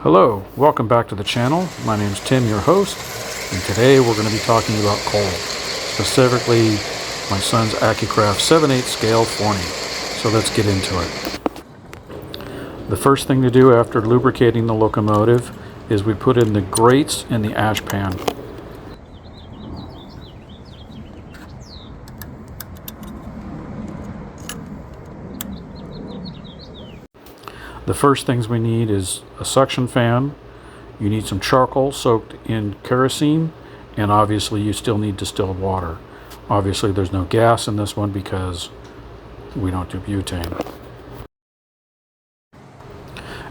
Hello, welcome back to the channel. My name's Tim, your host, and today we're going to be talking about coal, specifically my son's AccuCraft 7/8 scale forney. So let's get into it. The first thing to do after lubricating the locomotive is we put in the grates in the ash pan. The first things we need is a suction fan. You need some charcoal soaked in kerosene, and obviously you still need distilled water. Obviously there's no gas in this one because we don't do butane.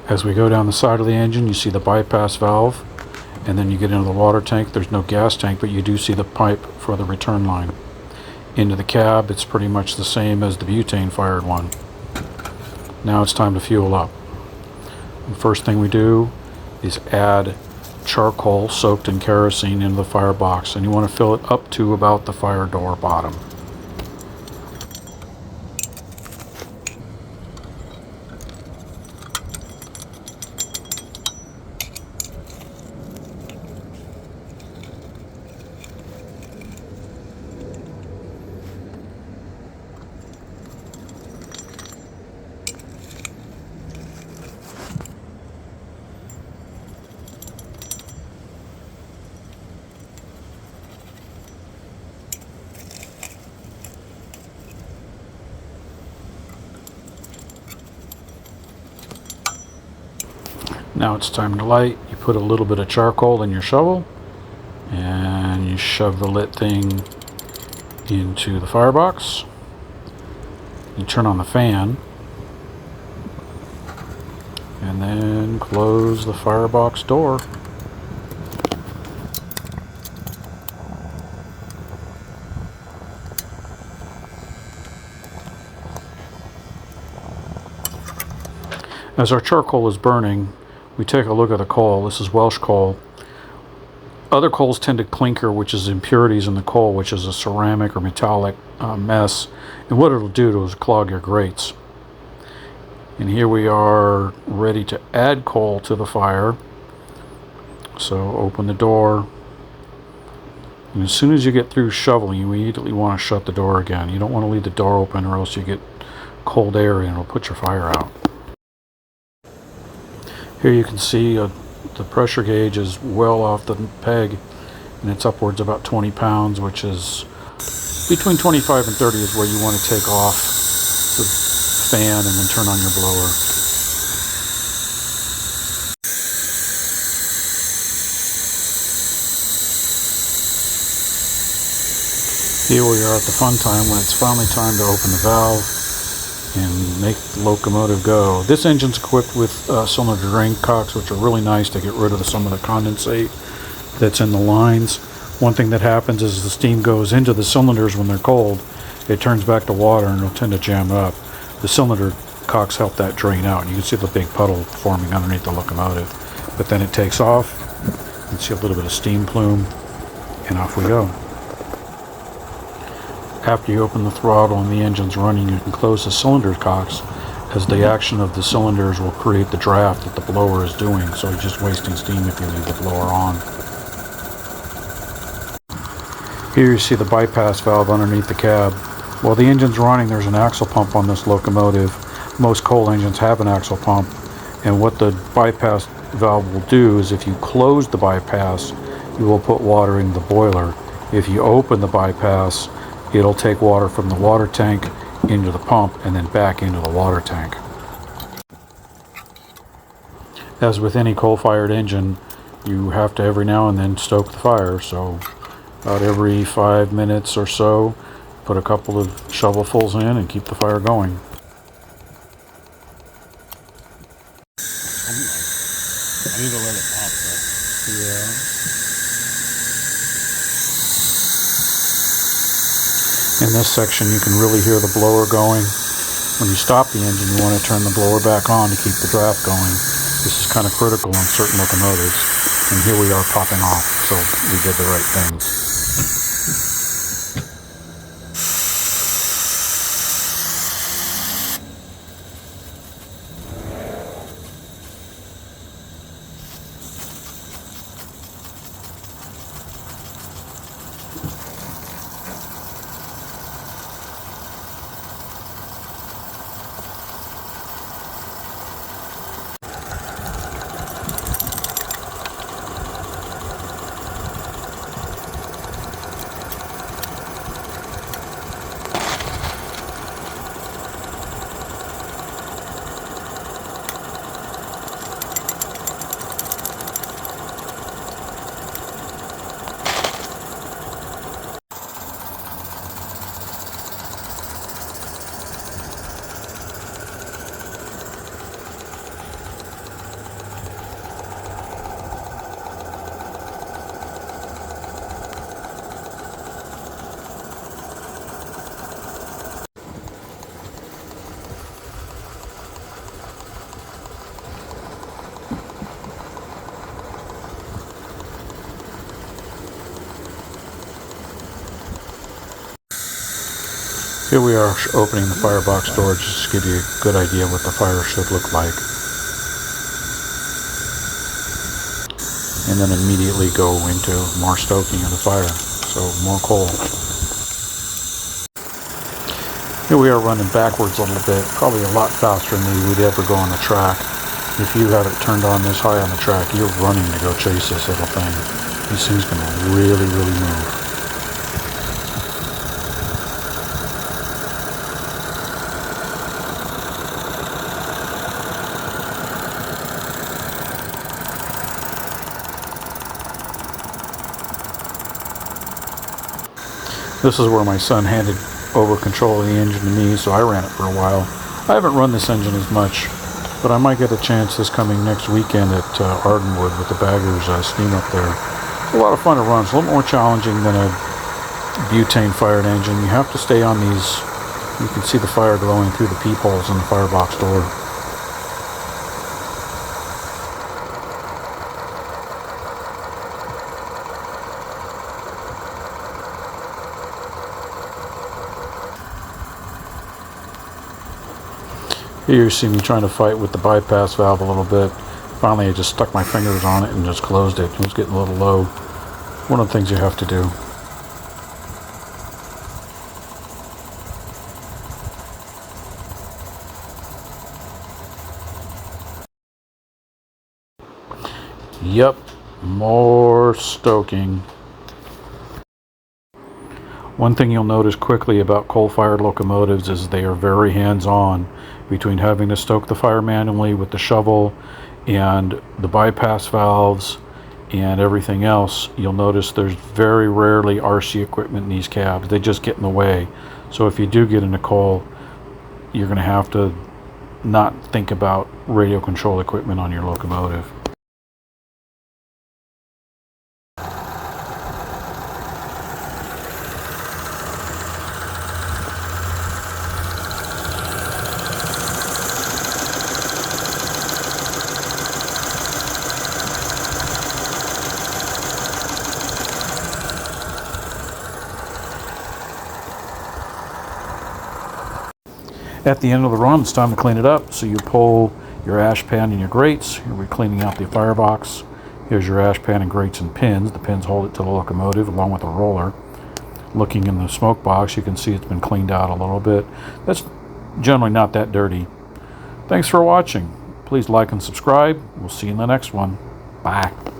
As we go down the side of the engine, you see the bypass valve, and then you get into the water tank. There's no gas tank, but you do see the pipe for the return line. Into the cab, it's pretty much the same as the butane fired one. Now it's time to fuel up. The first thing we do is add charcoal soaked in kerosene into the firebox, and you want to fill it up to about the fire door bottom. Now it's time to light. You put a little bit of charcoal in your shovel and you shove the lit thing into the firebox. You turn on the fan and then close the firebox door. As our charcoal is burning, we take a look at the coal. This is Welsh coal. Other coals tend to clinker, which is impurities in the coal, which is a ceramic or metallic mess. And what it'll do is clog your grates. And here we are ready to add coal to the fire. So open the door. And as soon as you get through shoveling, you immediately want to shut the door again. You don't want to leave the door open or else you get cold air and it'll put your fire out. Here you can see the pressure gauge is well off the peg, and it's upwards about 20 pounds, which is between 25 and 30 is where you want to take off the fan and then turn on your blower. Here we are at the fun time when it's finally time to open the valve and make the locomotive go. This engine's equipped with cylinder drain cocks, which are really nice to get rid of some of the condensate that's in the lines. One thing that happens is the steam goes into the cylinders when they're cold. It turns back to water and it'll tend to jam up. The cylinder cocks help that drain out, and you can see the big puddle forming underneath the locomotive. But then it takes off, you can see a little bit of steam plume, and off we go. After you open the throttle and the engine's running, you can close the cylinder cocks, as the action of the cylinders will create the draft that the blower is doing, so you're just wasting steam if you leave the blower on. Here you see the bypass valve underneath the cab. While the engine's running, there's an axle pump on this locomotive. Most coal engines have an axle pump, and what the bypass valve will do is if you close the bypass, you will put water into the boiler. If you open the bypass, it'll take water from the water tank into the pump and then back into the water tank. As with any coal-fired engine, you have to every now and then stoke the fire, so about every 5 minutes or so, put a couple of shovelfuls in and keep the fire going. I need to let it pop though. Yeah. In this section, you can really hear the blower going. When you stop the engine, you want to turn the blower back on to keep the draft going. This is kind of critical on certain locomotives. And here we are popping off, so we did the right thing. Here we are opening the firebox door just to give you a good idea what the fire should look like. And then immediately go into more stoking of the fire. So more coal. Here we are running backwards a little bit, probably a lot faster than we'd ever go on the track. If you have it turned on this high on the track, you're running to go chase this little thing. These things can really, really move. This is where my son handed over control of the engine to me, so I ran it for a while. I haven't run this engine as much, but I might get a chance this coming next weekend at Ardenwood with the Baggers steam up there. It's a lot of fun to run. It's a little more challenging than a butane-fired engine. You have to stay on these. You can see the fire glowing through the peepholes in the firebox door. Here you see me trying to fight with the bypass valve a little bit. Finally, I just stuck my fingers on it and just closed it. It was getting a little low. One of the things you have to do. Yep, more stoking. One thing you'll notice quickly about coal-fired locomotives is they are very hands-on. Between having to stoke the fire manually with the shovel and the bypass valves and everything else, you'll notice there's very rarely RC equipment in these cabs. They just get in the way. So if you do get into coal, you're going to have to not think about radio control equipment on your locomotive. At the end of the run, it's time to clean it up. So you pull your ash pan and your grates. Here we're cleaning out the firebox. Here's your ash pan and grates and pins. The pins hold it to the locomotive along with a roller. Looking in the smoke box, you can see it's been cleaned out a little bit. That's generally not that dirty. Thanks for watching. Please like and subscribe. We'll see you in the next one. Bye.